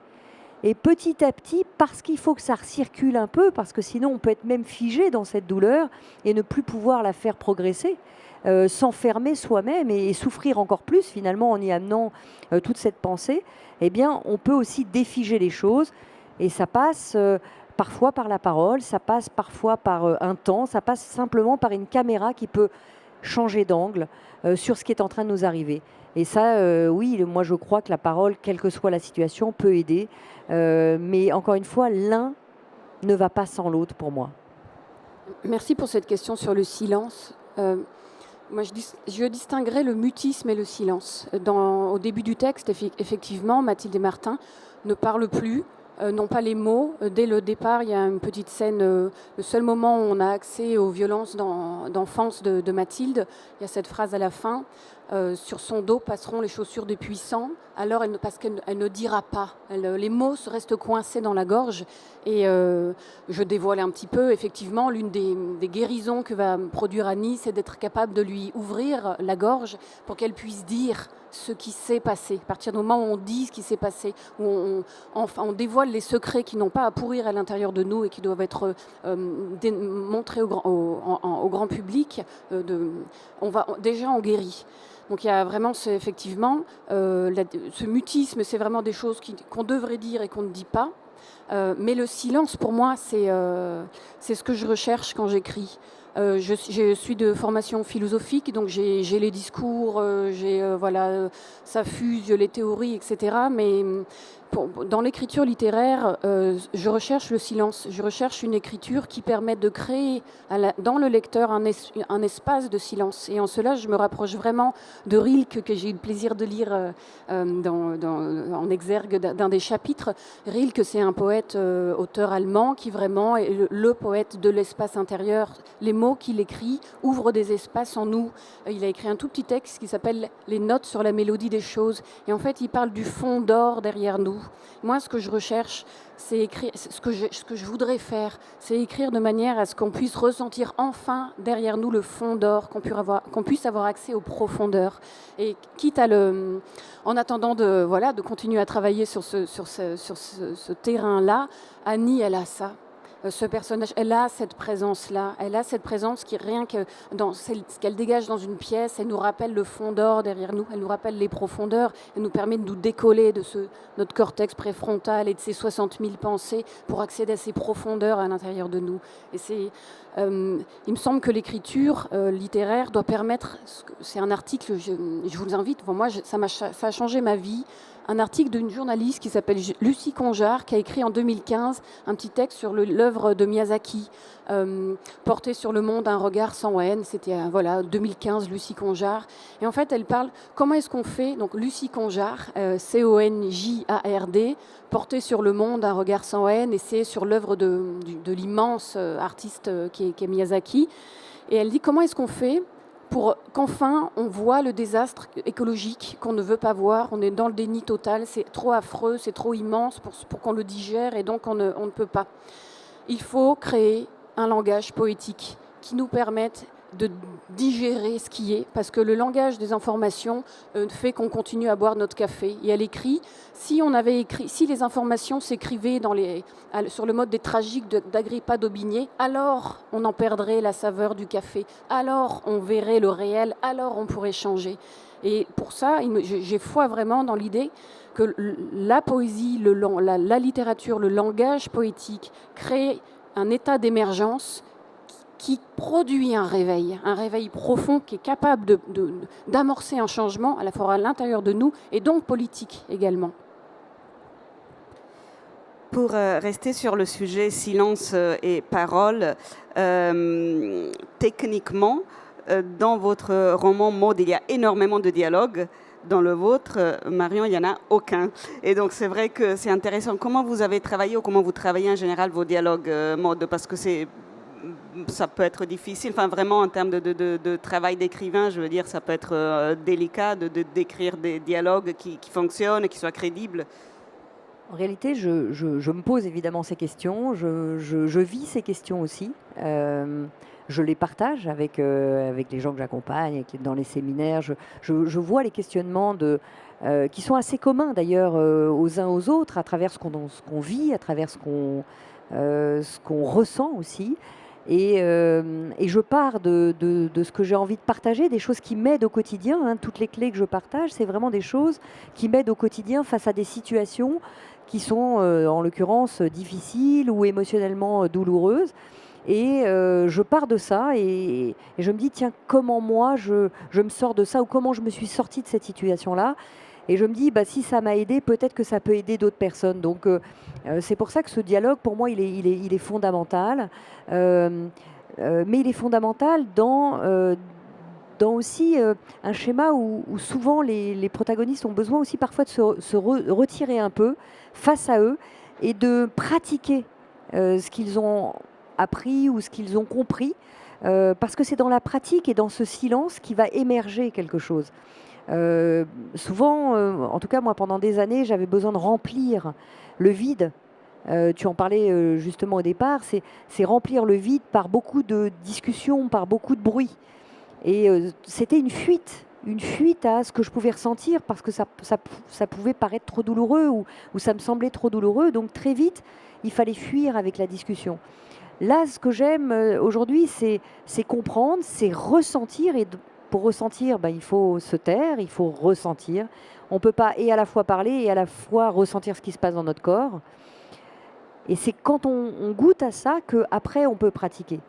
et petit à petit, parce qu'il faut que ça recircule un peu, parce que sinon on peut être même figé dans cette douleur et ne plus pouvoir la faire progresser, s'enfermer soi-même et souffrir encore plus finalement en y amenant toute cette pensée, eh bien on peut aussi défiger les choses et ça passe parfois par la parole, ça passe parfois par un temps, ça passe simplement par une caméra qui peut changer d'angle sur ce qui est en train de nous arriver. Et ça, oui, moi je crois que la parole, quelle que soit la situation, peut aider. Mais encore une fois, l'un ne va pas sans l'autre pour moi. Merci pour cette question sur le silence. Moi, je distinguerais le mutisme et le silence. Au début du texte, effectivement, Mathilde et Martin ne parlent plus, n'ont pas les mots. Dès le départ, il y a une petite scène, le seul moment où on a accès aux violences d'enfance de Mathilde, il y a cette phrase à la fin, sur son dos passeront les chaussures des puissants, alors parce qu'elle ne dira pas. Les mots restent coincés dans la gorge. Et je dévoile un petit peu, effectivement, l'une des guérisons que va produire Annie, c'est d'être capable de lui ouvrir la gorge pour qu'elle puisse dire ce qui s'est passé. À partir du moment où on dit ce qui s'est passé, où on dévoile les secrets qui n'ont pas à pourrir à l'intérieur de nous et qui doivent être montrés au grand public, déjà on guérit. Donc il y a vraiment effectivement ce mutisme, c'est vraiment des choses qu'on devrait dire et qu'on ne dit pas. Mais le silence, pour moi, c'est ce que je recherche quand j'écris. Je suis de formation philosophique, donc j'ai les discours, ça fuse les théories, etc. Mais dans l'écriture littéraire, je recherche le silence. Je recherche une écriture qui permette de créer dans le lecteur un espace de silence. Et en cela, je me rapproche vraiment de Rilke, que j'ai eu le plaisir de lire en exergue d'un des chapitres. Rilke, c'est un poète, auteur allemand, qui vraiment est le poète de l'espace intérieur. Les mots qu'il écrit ouvrent des espaces en nous. Il a écrit un tout petit texte qui s'appelle « Les notes sur la mélodie des choses ». Et en fait, il parle du fond d'or derrière nous. Moi, ce que je recherche, c'est écrire. Ce que je voudrais faire, c'est écrire de manière à ce qu'on puisse ressentir enfin derrière nous le fond d'or, qu'on puisse avoir accès aux profondeurs. Et quitte en attendant de continuer à travailler sur ce terrain-là, Annie, elle a ça. Ce personnage, elle a cette présence-là, qui, rien que dans ce qu'elle dégage dans une pièce, elle nous rappelle le fond d'or derrière nous, elle nous rappelle les profondeurs, elle nous permet de nous décoller de notre cortex préfrontal et de ces 60 000 pensées pour accéder à ces profondeurs à l'intérieur de nous. Et il me semble que l'écriture littéraire doit permettre, c'est un article, je vous invite, moi ça a changé ma vie, un article d'une journaliste qui s'appelle Lucie Conjar, qui a écrit en 2015 un petit texte sur l'œuvre de Miyazaki, porté sur le monde, un regard sans haine. C'était 2015, Lucie Conjar. Et en fait, elle parle, comment est-ce qu'on fait, donc Lucie Conjar, C-O-N-J-A-R-D, porté sur le monde, un regard sans haine, et c'est sur l'œuvre de l'immense artiste qui est Miyazaki. Et elle dit, comment est-ce qu'on fait pour qu'enfin on voit le désastre écologique qu'on ne veut pas voir. On est dans le déni total, c'est trop affreux, c'est trop immense pour qu'on le digère et donc on ne peut pas. Il faut créer un langage poétique qui nous permette de digérer ce qui est, parce que le langage des informations fait qu'on continue à boire notre café. Et elle écrit, si les informations s'écrivaient sur le mode des tragiques d'Agrippa d'Aubigné, alors on en perdrait la saveur du café, alors on verrait le réel, alors on pourrait changer. Et pour ça, j'ai foi vraiment dans l'idée que la poésie, la littérature, le langage poétique crée un état d'émergence qui produit un réveil profond qui est capable d'amorcer un changement à la fois à l'intérieur de nous et donc politique également. Pour rester sur le sujet silence et parole, techniquement, dans votre roman Maud, il y a énormément de dialogues. Dans le vôtre, Marion, il n'y en a aucun. Et donc, c'est vrai que c'est intéressant. Comment vous avez travaillé ou comment vous travaillez en général vos dialogues, Maud? Parce que ça peut être difficile, enfin vraiment en termes de travail d'écrivain, je veux dire, ça peut être délicat d'écrire des dialogues qui fonctionnent et qui soient crédibles. En réalité, je me pose évidemment ces questions, je vis ces questions aussi. Je les partage avec les gens que j'accompagne, dans les séminaires. Je vois les questionnements qui sont assez communs d'ailleurs aux uns aux autres, à travers ce qu'on vit, à travers ce qu'on ressent aussi. Et je pars de ce que j'ai envie de partager, des choses qui m'aident au quotidien. Hein. Toutes les clés que je partage, c'est vraiment des choses qui m'aident au quotidien face à des situations qui sont en l'occurrence difficiles ou émotionnellement douloureuses. Et je pars de ça et je me dis, tiens, comment moi je me sors de ça ou comment je me suis sortie de cette situation-là. Et je me dis, si ça m'a aidé, peut-être que ça peut aider d'autres personnes. Donc c'est pour ça que ce dialogue, pour moi, il est fondamental. Mais il est fondamental dans aussi un schéma où souvent les protagonistes ont besoin aussi parfois de se retirer un peu face à eux et de pratiquer ce qu'ils ont appris ou ce qu'ils ont compris, parce que c'est dans la pratique et dans ce silence qui va émerger quelque chose. Souvent, en tout cas moi pendant des années, j'avais besoin de remplir le vide. Tu en parlais justement au départ, c'est remplir le vide par beaucoup de discussions, par beaucoup de bruit. Et c'était une fuite à ce que je pouvais ressentir parce que ça pouvait paraître trop douloureux ou ça me semblait trop douloureux. Donc très vite, il fallait fuir avec la discussion. Là, ce que j'aime aujourd'hui, c'est comprendre, c'est ressentir. Et pour ressentir, il faut se taire, il faut ressentir. On ne peut pas et à la fois parler et à la fois ressentir ce qui se passe dans notre corps. Et c'est quand on goûte à ça qu'après, on peut pratiquer.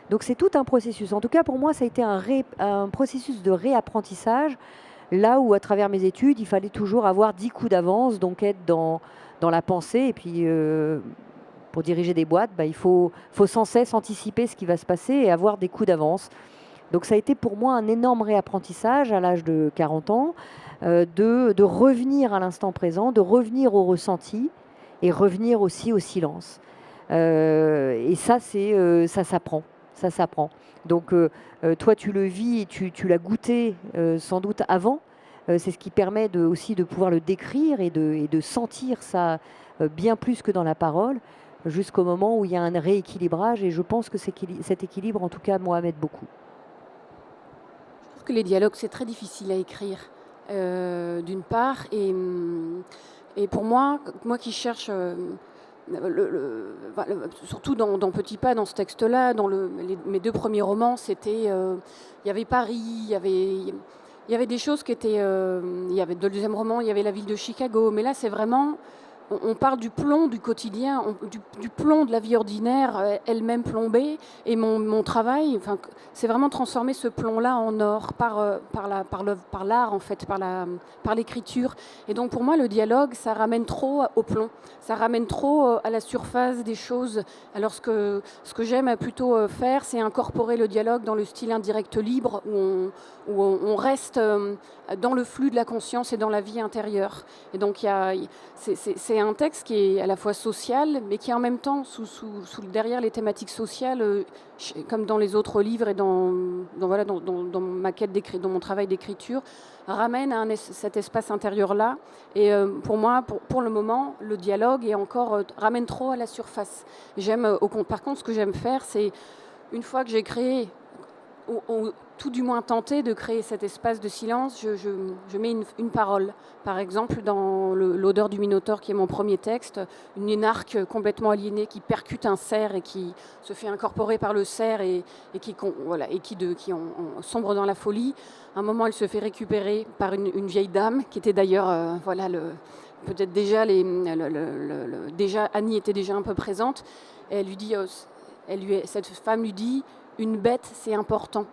Donc c'est tout un processus. En tout cas, pour moi, ça a été un processus de réapprentissage, là où, à travers mes études, il fallait toujours avoir 10 coups d'avance, donc être dans la pensée. Et puis, pour diriger des boîtes, il faut sans cesse anticiper ce qui va se passer et avoir des coups d'avance. Donc ça a été pour moi un énorme réapprentissage à l'âge de 40 ans, de revenir à l'instant présent, de revenir au ressenti et revenir aussi au silence. Et ça, ça s'apprend. Ça s'apprend. Donc, toi, tu le vis et tu l'as goûté sans doute avant. C'est ce qui permet aussi de pouvoir le décrire et de sentir ça bien plus que dans la parole, jusqu'au moment où il y a un rééquilibrage. Et je pense que cet équilibre, en tout cas, moi, m'aide beaucoup. Je trouve que les dialogues, c'est très difficile à écrire, d'une part. Et pour moi qui cherche... surtout dans Petit Pas, dans ce texte-là, mes 2 premiers romans, c'était, il y avait Paris, il y avait des choses qui étaient, il y avait le deuxième roman, il y avait la ville de Chicago, mais là c'est vraiment, on parle du plomb du quotidien, du plomb de la vie ordinaire, elle-même plombée, et mon travail, c'est vraiment transformer ce plomb-là en or par l'art en fait, par l'écriture. Et donc pour moi, le dialogue, ça ramène trop au plomb, ça ramène trop à la surface des choses. Alors ce que j'aime plutôt faire, c'est incorporer le dialogue dans le style indirect libre, où on reste dans le flux de la conscience et dans la vie intérieure. Et donc c'est un texte qui est à la fois social, mais qui en même temps, derrière les thématiques sociales, comme dans les autres livres et dans ma quête dans mon travail d'écriture, ramène à cet espace intérieur-là. Et pour moi, pour le moment, le dialogue est encore ramène trop à la surface. Par contre, ce que j'aime faire, c'est, une fois que j'ai créé, tout du moins tenter de créer cet espace de silence, je mets une parole. Par exemple, dans L'odeur du Minotaure, qui est mon premier texte, une énarque complètement aliénée qui percute un cerf et qui se fait incorporer par le cerf et qui sombre dans la folie. À un moment, elle se fait récupérer par une vieille dame qui était d'ailleurs, peut-être déjà, déjà Annie était déjà un peu présente. Et elle lui dit... cette femme lui dit « une bête, c'est important ».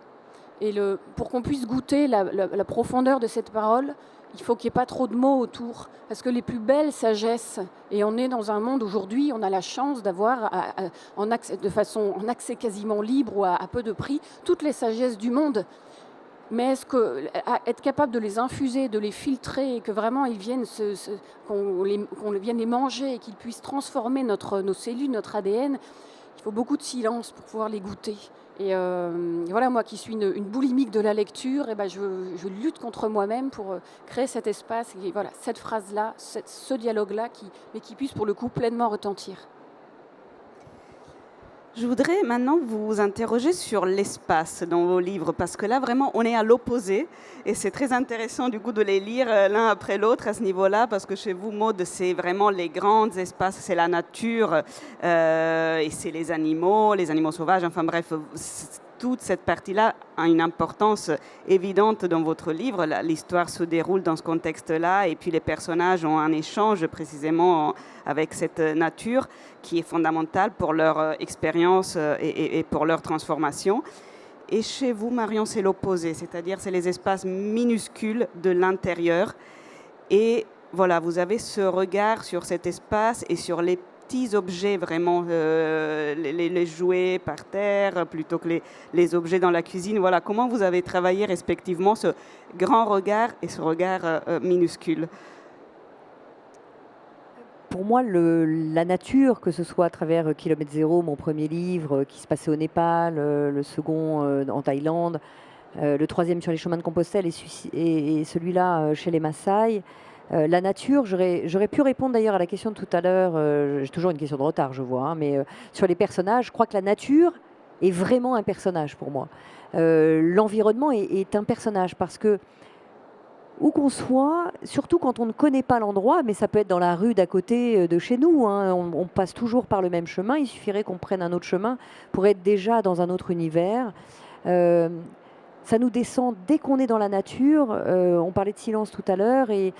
Et pour qu'on puisse goûter la profondeur de cette parole, il faut qu'il n'y ait pas trop de mots autour. Parce que les plus belles sagesses, et on est dans un monde aujourd'hui, on a la chance d'avoir en accès quasiment libre ou à peu de prix, toutes les sagesses du monde. Mais être capable de les infuser, de les filtrer, et que vraiment ils viennent qu'on vienne les manger et qu'ils puissent transformer nos cellules, notre ADN, il faut beaucoup de silence pour pouvoir les goûter. Et voilà, moi qui suis une boulimique de la lecture, et je lutte contre moi-même pour créer cet espace, et voilà, cette phrase-là, ce dialogue-là, mais qui puisse pour le coup pleinement retentir. Je voudrais maintenant vous interroger sur l'espace dans vos livres, parce que là, vraiment, on est à l'opposé. Et c'est très intéressant, du coup, de les lire l'un après l'autre à ce niveau-là, parce que chez vous, Maud, c'est vraiment les grands espaces, c'est la nature, et c'est les animaux sauvages, enfin bref, toute cette partie-là a une importance évidente dans votre livre. L'histoire se déroule dans ce contexte-là, et puis les personnages ont un échange précisément avec cette nature qui est fondamentale pour leur expérience et pour leur transformation. Et chez vous, Marion, c'est l'opposé, c'est-à-dire c'est les espaces minuscules de l'intérieur. Et voilà, vous avez ce regard sur cet espace et sur les petits objets, vraiment, les jouets par terre, plutôt que les objets dans la cuisine. Voilà, comment vous avez travaillé respectivement ce grand regard et ce regard minuscule? Pour moi, la nature, que ce soit à travers Kilomètre Zéro, mon premier livre, qui se passait au Népal, le second en Thaïlande, le troisième sur les chemins de Compostelle et celui-là chez les Maasai, la nature, j'aurais pu répondre d'ailleurs à la question de tout à l'heure, j'ai toujours une question de retard, je vois, mais sur les personnages, je crois que la nature est vraiment un personnage pour moi. L'environnement est un personnage parce que où qu'on soit, surtout quand on ne connaît pas l'endroit, mais ça peut être dans la rue d'à côté de chez nous, hein, on passe toujours par le même chemin, il suffirait qu'on prenne un autre chemin pour être déjà dans un autre univers. Ça nous descend dès qu'on est dans la nature, on parlait de silence tout à l'heure, et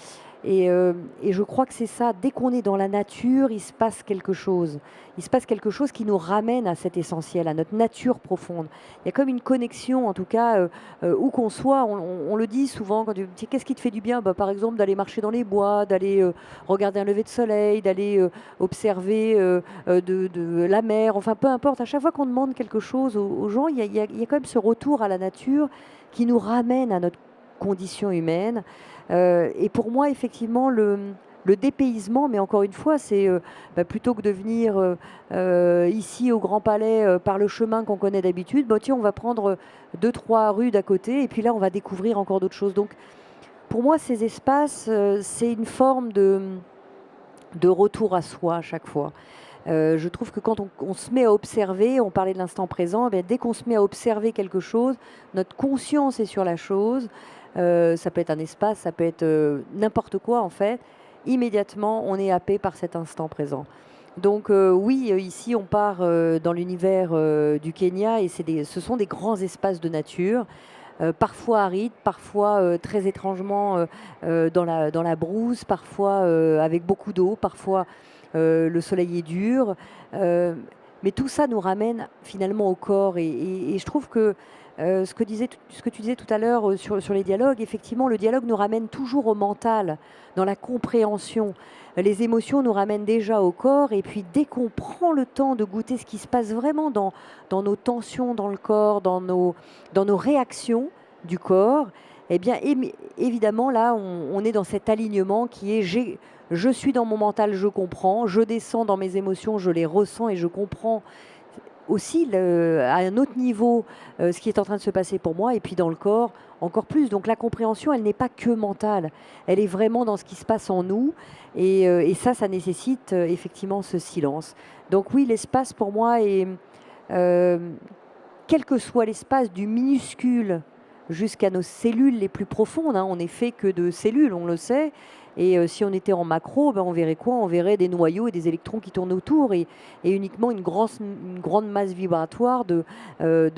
je crois que c'est ça, dès qu'on est dans la nature, il se passe quelque chose. Il se passe quelque chose qui nous ramène à cet essentiel, à notre nature profonde. Il y a comme une connexion, en tout cas, où qu'on soit, on le dit souvent, quand tu dis qu'est-ce qui te fait du bien, par exemple d'aller marcher dans les bois, d'aller regarder un lever de soleil, d'aller observer de la mer, enfin peu importe, à chaque fois qu'on demande quelque chose aux gens, il y a quand même ce retour à la nature qui nous ramène à notre condition humaine. Et pour moi, effectivement, le dépaysement, mais encore une fois, c'est plutôt que de venir ici au Grand Palais par le chemin qu'on connaît d'habitude, tiens, on va prendre 2-3 rues d'à côté et puis là, on va découvrir encore d'autres choses. Donc, pour moi, ces espaces, c'est une forme de retour à soi à chaque fois. Je trouve que quand on se met à observer, on parlait de l'instant présent, dès qu'on se met à observer quelque chose, notre conscience est sur la chose. Ça peut être un espace, ça peut être n'importe quoi en fait. Immédiatement, on est happé par cet instant présent. Donc oui, ici on part dans l'univers du Kenya et ce sont des grands espaces de nature, parfois arides, parfois très étrangement dans la brousse, parfois avec beaucoup d'eau, parfois le soleil est dur. Mais tout ça nous ramène finalement au corps et je trouve que ce que tu disais tout à l'heure sur les dialogues, effectivement, le dialogue nous ramène toujours au mental, dans la compréhension. Les émotions nous ramènent déjà au corps, et puis dès qu'on prend le temps de goûter ce qui se passe vraiment dans nos tensions dans le corps, dans nos réactions du corps, eh bien évidemment là, on est dans cet alignement qui est je suis dans mon mental, je comprends, je descends dans mes émotions, je les ressens et je comprends aussi à un autre niveau ce qui est en train de se passer pour moi, et puis dans le corps encore plus. Donc la compréhension, elle n'est pas que mentale, elle est vraiment dans ce qui se passe en nous, et ça nécessite effectivement ce silence. Donc oui, l'espace pour moi est, quel que soit l'espace, du minuscule jusqu'à nos cellules les plus profondes, hein. On n'est fait que de cellules, on le sait. Et si on était en macro, on verrait quoi? On verrait des noyaux et des électrons qui tournent autour et uniquement une grande masse vibratoire de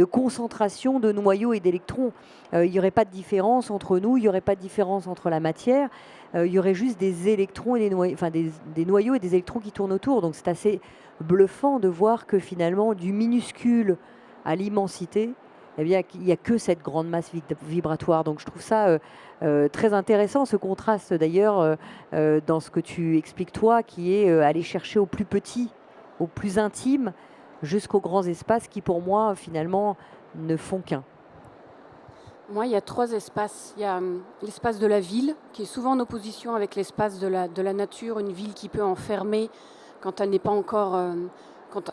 concentration de noyaux et d'électrons. Il n'y aurait pas de différence entre nous, il n'y aurait pas de différence entre la matière. Il y aurait juste des électrons et des noyaux et des électrons qui tournent autour. Donc c'est assez bluffant de voir que finalement, du minuscule à l'immensité, eh bien, il n'y a que cette grande masse vibratoire. Donc je trouve ça très intéressant, ce contraste d'ailleurs dans ce que tu expliques toi, qui est aller chercher au plus petit, au plus intime, jusqu'aux grands espaces qui pour moi finalement ne font qu'un. Moi, il y a 3 espaces. Il y a l'espace de la ville, qui est souvent en opposition avec l'espace de la nature, une ville qui peut enfermer quand elle n'est pas encore...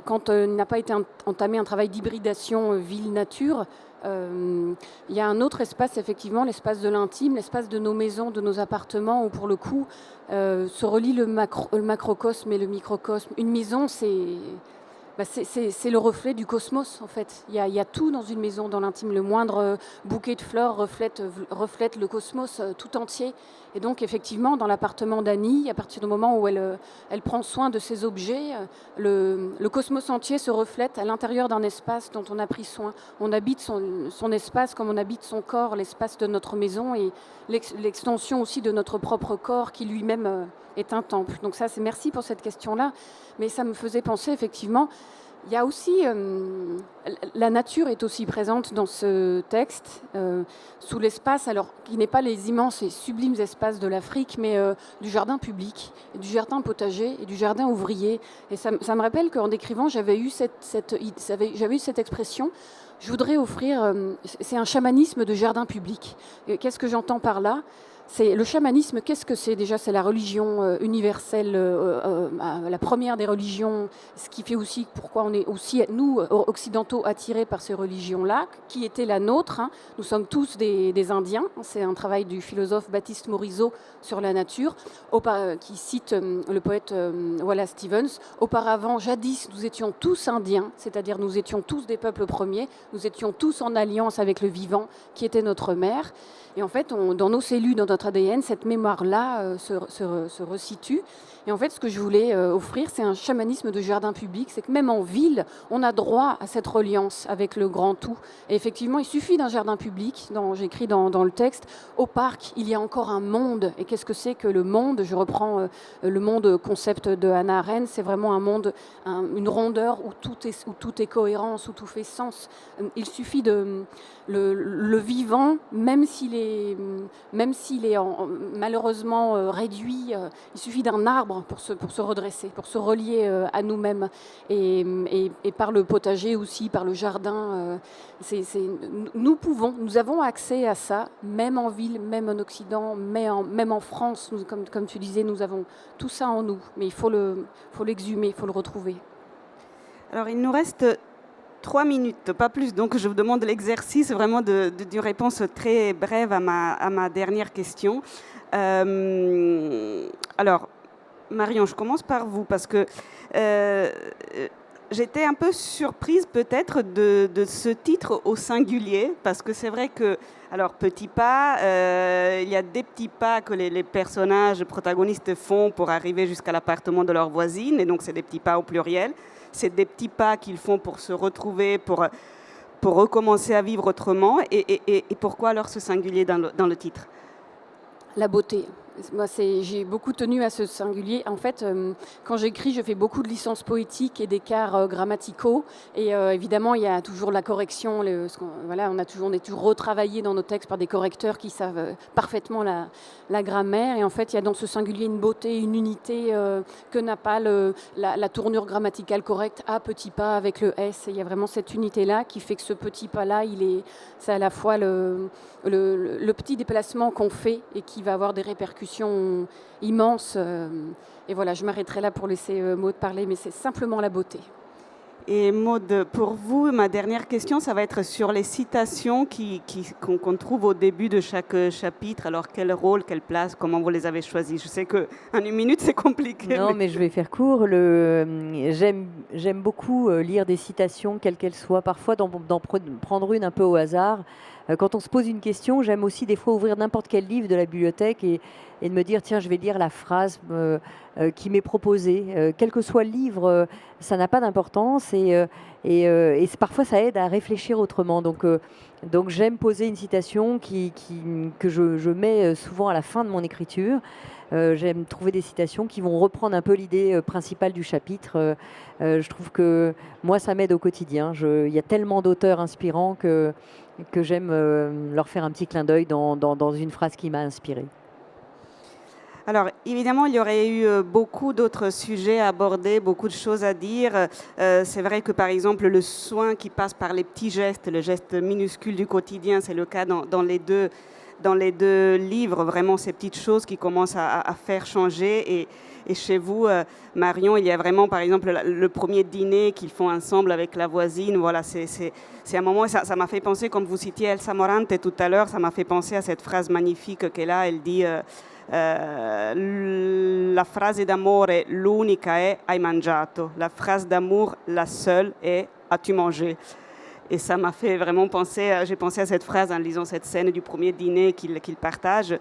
quand n'a pas été entamé un travail d'hybridation ville-nature. Il y a un autre espace, effectivement, l'espace de l'intime, l'espace de nos maisons, de nos appartements, où pour le coup se relie le macrocosme et le microcosme. Une maison, c'est le reflet du cosmos, en fait. Il y a tout dans une maison, dans l'intime. Le moindre bouquet de fleurs reflète le cosmos tout entier. Et donc, effectivement, dans l'appartement d'Annie, à partir du moment où elle prend soin de ses objets, le cosmos entier se reflète à l'intérieur d'un espace dont on a pris soin. On habite son espace comme on habite son corps, l'espace de notre maison et l'extension aussi de notre propre corps qui lui-même est un temple. Donc ça, merci pour cette question-là. Mais ça me faisait penser, effectivement, il y a aussi, la nature est aussi présente dans ce texte, sous l'espace, alors qui n'est pas les immenses et sublimes espaces de l'Afrique, mais du jardin public, du jardin potager et du jardin ouvrier. Et ça me rappelle qu'en décrivant, j'avais eu cette expression. Je voudrais offrir, c'est un chamanisme de jardin public. Qu'est-ce que j'entends par là ? C'est le chamanisme, qu'est-ce que c'est? Déjà, c'est la religion universelle, la première des religions, ce qui fait aussi pourquoi on est aussi, nous, occidentaux, attirés par ces religions-là, qui étaient la nôtre. Hein. Nous sommes tous des Indiens. C'est un travail du philosophe Baptiste Morisot sur la nature, qui cite le poète Wallace Stevens. Auparavant, jadis, nous étions tous Indiens, c'est-à-dire nous étions tous des peuples premiers, nous étions tous en alliance avec le vivant, qui était notre mère. Et en fait, dans nos cellules, dans notre ADN, cette mémoire-là se resitue. Et en fait, ce que je voulais offrir, c'est un chamanisme de jardin public. C'est que même en ville, on a droit à cette reliance avec le grand tout. Et effectivement, il suffit d'un jardin public, j'écris dans le texte, au parc, il y a encore un monde. Et qu'est-ce que c'est que le monde? Je reprends le monde concept de Hannah Arendt. C'est vraiment un monde, une rondeur où tout est cohérence, où tout fait sens. Il suffit le vivant, même s'il est malheureusement réduit, il suffit d'un arbre pour se redresser, pour se relier à nous-mêmes. Et par le potager aussi, par le jardin, nous avons accès à ça, même en ville, même en Occident, même en France. Comme tu disais, nous avons tout ça en nous, mais il faut l'exhumer, il faut le retrouver. Alors, il nous reste 3 minutes, pas plus. Donc, je vous demande l'exercice vraiment d'une réponse très brève à ma dernière question. Alors, Marion, je commence par vous parce que j'étais un peu surprise peut-être de ce titre au singulier, parce que c'est vrai que, alors, petits pas, il y a des petits pas que les personnages protagonistes font pour arriver jusqu'à l'appartement de leur voisine, et donc c'est des petits pas au pluriel. C'est des petits pas qu'ils font pour se retrouver, pour recommencer à vivre autrement. Et pourquoi alors ce singulier dans le titre? La beauté. Moi, j'ai beaucoup tenu à ce singulier. En fait, quand j'écris, je fais beaucoup de licences poétiques et d'écarts grammaticaux. Et évidemment, il y a toujours la correction. On est toujours retravaillé dans nos textes par des correcteurs qui savent parfaitement la grammaire. Et en fait, il y a dans ce singulier une beauté, une unité que n'a pas la tournure grammaticale correcte. A, petit pas avec le S. Et il y a vraiment cette unité-là qui fait que ce petit pas-là, c'est à la fois le petit déplacement qu'on fait et qui va avoir des répercussions immenses. Et voilà, je m'arrêterai là pour laisser Maud parler, mais c'est simplement la beauté. Et Maud, pour vous, ma dernière question, ça va être sur les citations qu'on trouve au début de chaque chapitre. Alors, quel rôle, quelle place, comment vous les avez choisies? Je sais qu'en une minute, c'est compliqué. Non, mais je vais faire court. J'aime beaucoup lire des citations, quelles qu'elles soient, parfois d'en prendre une un peu au hasard. quand on se pose une question, j'aime aussi des fois ouvrir n'importe quel livre de la bibliothèque et de me dire, tiens, je vais lire la phrase qui m'est proposée. Quel que soit le livre, ça n'a pas d'importance et parfois ça aide à réfléchir autrement. Donc j'aime poser une citation que je mets souvent à la fin de mon écriture. J'aime trouver des citations qui vont reprendre un peu l'idée principale du chapitre. Je trouve que moi, ça m'aide au quotidien. Il y a tellement d'auteurs inspirants que j'aime leur faire un petit clin d'œil dans une phrase qui m'a inspirée. Alors, évidemment, il y aurait eu beaucoup d'autres sujets à aborder, beaucoup de choses à dire. C'est vrai que, par exemple, le soin qui passe par les petits gestes, le geste minuscule du quotidien, c'est le cas dans les deux livres, vraiment ces petites choses qui commencent à faire changer. Et chez vous, Marion, il y a vraiment, par exemple, le premier dîner qu'ils font ensemble avec la voisine. Voilà, c'est un moment, ça m'a fait penser, comme vous citiez Elsa Morante tout à l'heure, ça m'a fait penser à cette phrase magnifique qu'elle a. Elle dit la phrase d'amore, l'unica è hai mangiato. La phrase d'amour, la seule est as-tu mangé? Et ça m'a fait vraiment penser, j'ai pensé à cette phrase en lisant cette scène du premier dîner qu'ils partagent.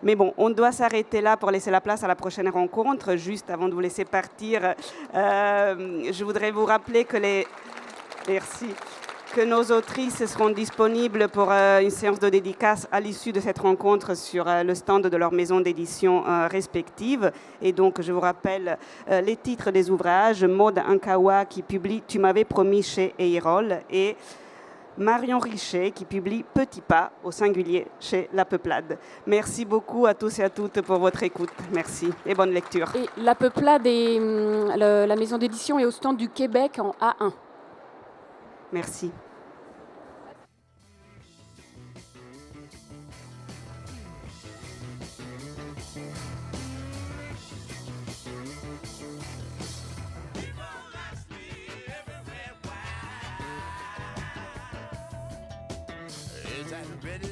Mais bon, on doit s'arrêter là pour laisser la place à la prochaine rencontre. Juste avant de vous laisser partir, je voudrais vous rappeler que nos autrices seront disponibles pour une séance de dédicace à l'issue de cette rencontre sur le stand de leur maison d'édition respective. Et donc, je vous rappelle les titres des ouvrages. Maud Ankawa qui publie « Tu m'avais promis » chez Eyrolles et Marion Richet qui publie « Petit pas » au singulier chez La Peuplade. Merci beaucoup à tous et à toutes pour votre écoute. Merci et bonne lecture. Et La Peuplade, la maison d'édition est au stand du Québec en A1. Merci. Ready